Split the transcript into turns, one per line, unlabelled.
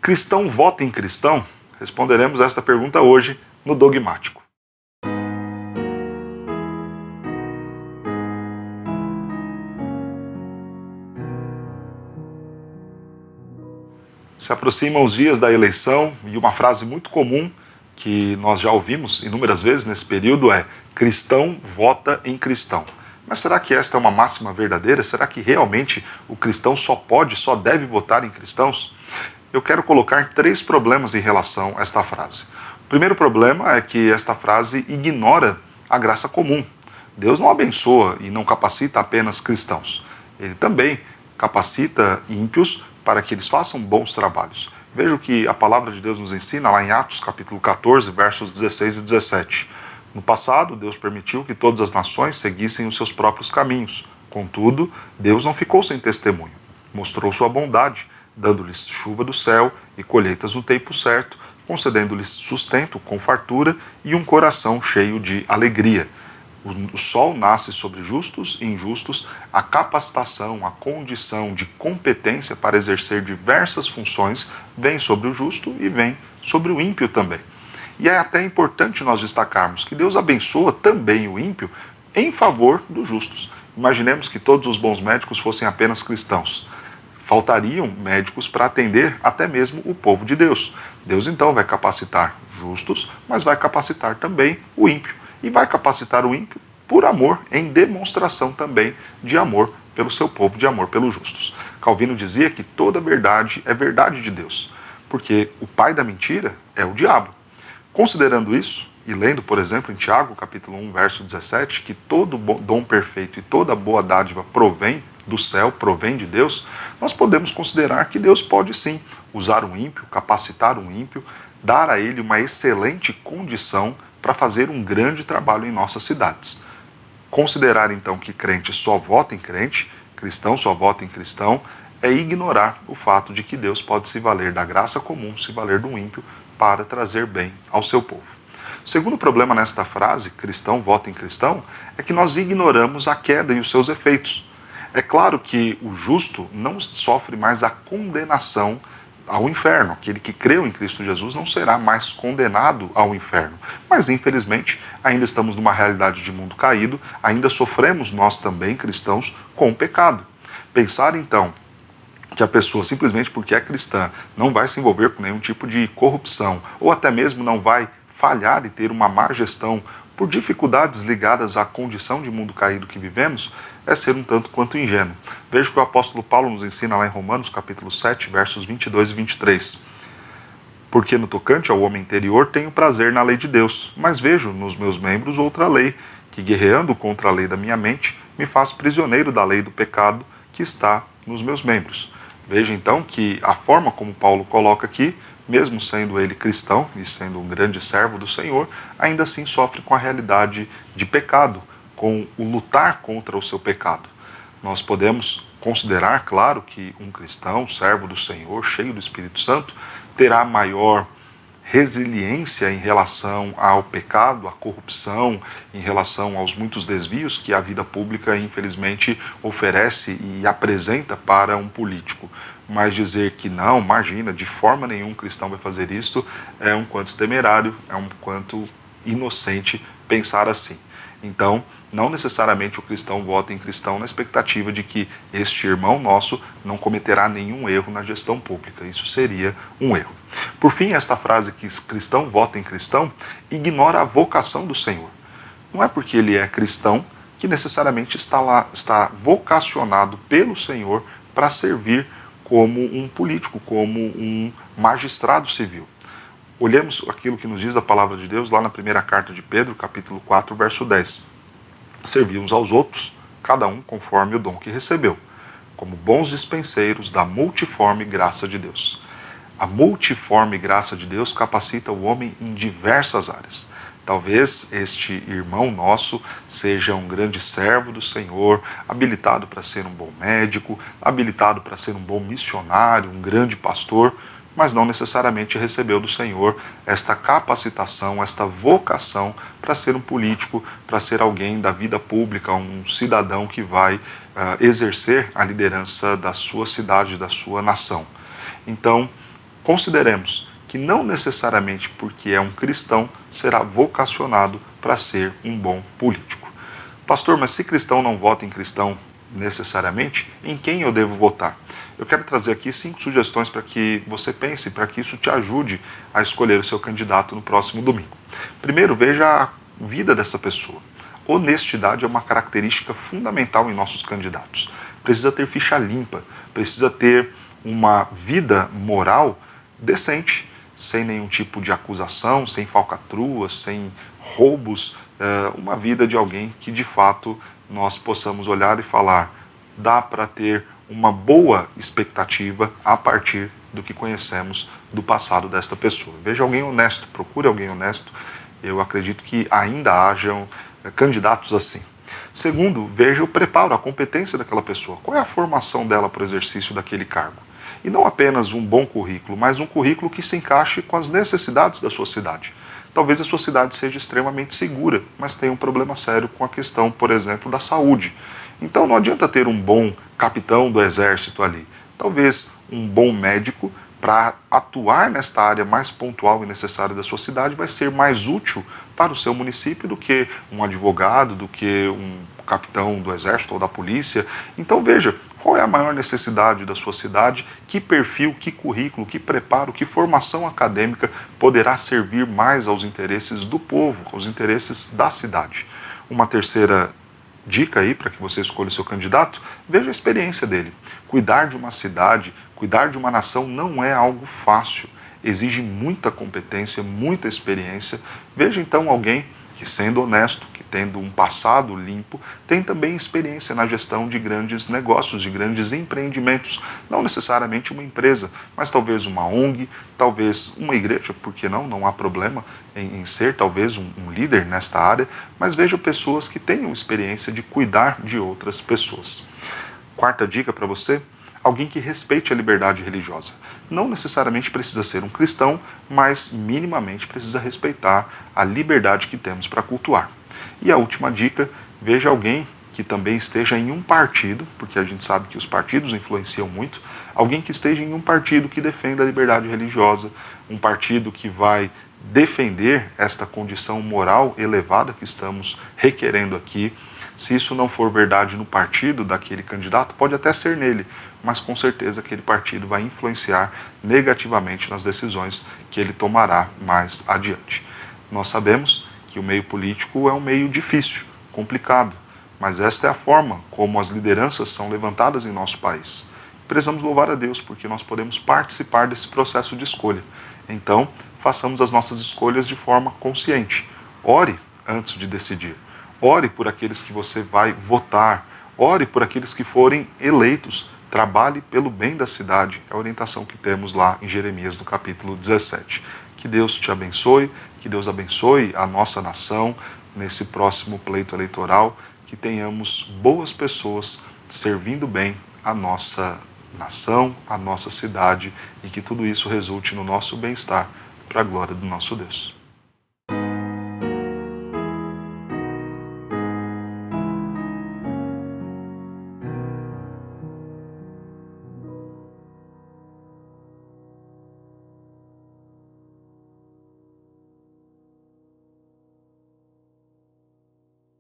Cristão vota em cristão? Responderemos esta pergunta hoje no Dogmático. Se aproximam os dias da eleição e uma frase muito comum que nós já ouvimos inúmeras vezes nesse período é: cristão vota em cristão. Mas será que esta é uma máxima verdadeira? Será que realmente o cristão só deve votar em cristãos? Eu quero colocar 3 problemas em relação a esta frase. O primeiro problema é que esta frase ignora a graça comum. Deus não abençoa e não capacita apenas cristãos. Ele também capacita ímpios para que eles façam bons trabalhos. Veja o que a palavra de Deus nos ensina lá em Atos capítulo 14, versos 16 e 17. No passado, Deus permitiu que todas as nações seguissem os seus próprios caminhos. Contudo, Deus não ficou sem testemunho. Mostrou sua bondade, dando-lhes chuva do céu e colheitas no tempo certo, concedendo-lhes sustento com fartura e um coração cheio de alegria. O sol nasce sobre justos e injustos, a capacitação, a condição de competência para exercer diversas funções vem sobre o justo e vem sobre o ímpio também. E é até importante nós destacarmos que Deus abençoa também o ímpio em favor dos justos. Imaginemos que todos os bons médicos fossem apenas cristãos. Faltariam médicos para atender até mesmo o povo de Deus. Deus então vai capacitar justos, mas vai capacitar também o ímpio. E vai capacitar o ímpio por amor, em demonstração também de amor pelo seu povo, de amor pelos justos. Calvino dizia que toda verdade é verdade de Deus, porque o pai da mentira é o diabo. Considerando isso, e lendo, por exemplo, em Tiago, capítulo 1, verso 17, que todo dom perfeito e toda boa dádiva provém do céu, provém de Deus, nós podemos considerar que Deus pode sim usar um ímpio, capacitar um ímpio, dar a ele uma excelente condição para fazer um grande trabalho em nossas cidades. Considerar então que crente só vota em crente, cristão só vota em cristão, é ignorar o fato de que Deus pode se valer da graça comum, se valer do ímpio, para trazer bem ao seu povo. O segundo problema nesta frase, cristão vota em cristão, é que nós ignoramos a queda e os seus efeitos. É claro que o justo não sofre mais a condenação ao inferno. Aquele que creu em Cristo Jesus não será mais condenado ao inferno. Mas, infelizmente, ainda estamos numa realidade de mundo caído, ainda sofremos nós também, cristãos, com o pecado. Pensar, então, que a pessoa, simplesmente porque é cristã, não vai se envolver com nenhum tipo de corrupção, ou até mesmo não vai falhar e ter uma má gestão por dificuldades ligadas à condição de mundo caído que vivemos, é ser um tanto quanto ingênuo. Veja o que o apóstolo Paulo nos ensina lá em Romanos, capítulo 7, versos 22 e 23. Porque no tocante ao homem interior tenho prazer na lei de Deus, mas vejo nos meus membros outra lei, que guerreando contra a lei da minha mente, me faz prisioneiro da lei do pecado que está nos meus membros. Veja então que a forma como Paulo coloca aqui, mesmo sendo ele cristão e sendo um grande servo do Senhor, ainda assim sofre com a realidade de pecado, com o lutar contra o seu pecado. Nós podemos considerar, claro, que um cristão, servo do Senhor, cheio do Espírito Santo, terá maior resiliência em relação ao pecado, à corrupção, em relação aos muitos desvios que a vida pública, infelizmente, oferece e apresenta para um político. Mas dizer que não, imagina, de forma nenhuma um cristão vai fazer isto, é um quanto temerário, é um quanto inocente pensar assim. Então, não necessariamente o cristão vota em cristão na expectativa de que este irmão nosso não cometerá nenhum erro na gestão pública. Isso seria um erro. Por fim, esta frase que cristão vota em cristão ignora a vocação do Senhor. Não é porque ele é cristão que necessariamente está vocacionado pelo Senhor para servir como um político, como um magistrado civil. Olhemos aquilo que nos diz a palavra de Deus lá na primeira carta de Pedro, capítulo 4, verso 10. Servir uns aos outros, cada um conforme o dom que recebeu, como bons dispenseiros da multiforme graça de Deus. A multiforme graça de Deus capacita o homem em diversas áreas. Talvez este irmão nosso seja um grande servo do Senhor, habilitado para ser um bom médico, habilitado para ser um bom missionário, um grande pastor, mas não necessariamente recebeu do Senhor esta capacitação, esta vocação para ser um político, para ser alguém da vida pública, um cidadão que vai exercer a liderança da sua cidade, da sua nação. Então, consideremos que não necessariamente porque é um cristão será vocacionado para ser um bom político. Pastor, mas se cristão não vota em cristão necessariamente, em quem eu devo votar? Eu quero trazer aqui 5 sugestões para que você pense, para que isso te ajude a escolher o seu candidato no próximo domingo. Primeiro, veja a vida dessa pessoa. Honestidade é uma característica fundamental em nossos candidatos. Precisa ter ficha limpa, precisa ter uma vida moral decente, sem nenhum tipo de acusação, sem falcatruas, sem roubos, uma vida de alguém que de fato nós possamos olhar e falar, dá para ter uma boa expectativa a partir do que conhecemos do passado desta pessoa. Veja alguém honesto, procure alguém honesto, eu acredito que ainda hajam candidatos assim. Segundo, veja o preparo, a competência daquela pessoa. Qual é a formação dela para o exercício daquele cargo? E não apenas um bom currículo, mas um currículo que se encaixe com as necessidades da sua cidade. Talvez a sua cidade seja extremamente segura, mas tenha um problema sério com a questão, por exemplo, da saúde. Então não adianta ter um bom capitão do exército ali. Talvez um bom médico para atuar nesta área mais pontual e necessária da sua cidade vai ser mais útil para o seu município do que um advogado, do que um capitão do exército ou da polícia. Então veja, qual é a maior necessidade da sua cidade, que perfil, que currículo, que preparo, que formação acadêmica poderá servir mais aos interesses do povo, aos interesses da cidade. Uma terceira dica aí para que você escolha o seu candidato, veja a experiência dele. Cuidar de uma cidade, cuidar de uma nação não é algo fácil, exige muita competência, muita experiência. Veja então alguém que, sendo honesto, que tendo um passado limpo, tem também experiência na gestão de grandes negócios, de grandes empreendimentos. Não necessariamente uma empresa, mas talvez uma ONG, talvez uma igreja, porque não? Não há problema em ser talvez um líder nesta área, mas veja pessoas que tenham experiência de cuidar de outras pessoas. Quarta dica para você: alguém que respeite a liberdade religiosa. Não necessariamente precisa ser um cristão, mas minimamente precisa respeitar a liberdade que temos para cultuar. E a última dica, veja alguém que também esteja em um partido, porque a gente sabe que os partidos influenciam muito, alguém que esteja em um partido que defenda a liberdade religiosa, um partido que vai defender esta condição moral elevada que estamos requerendo aqui. Se isso não for verdade no partido daquele candidato, pode até ser nele, mas com certeza aquele partido vai influenciar negativamente nas decisões que ele tomará mais adiante. Nós sabemos que o meio político é um meio difícil, complicado, mas esta é a forma como as lideranças são levantadas em nosso país. Precisamos louvar a Deus porque nós podemos participar desse processo de escolha. Então, façamos as nossas escolhas de forma consciente. Ore antes de decidir. Ore por aqueles que você vai votar. Ore por aqueles que forem eleitos. Trabalhe pelo bem da cidade. É a orientação que temos lá em Jeremias, no capítulo 17. Que Deus te abençoe, que Deus abençoe a nossa nação nesse próximo pleito eleitoral, que tenhamos boas pessoas servindo bem a nossa nação, a nossa cidade, e que tudo isso resulte no nosso bem-estar, para a glória do nosso Deus.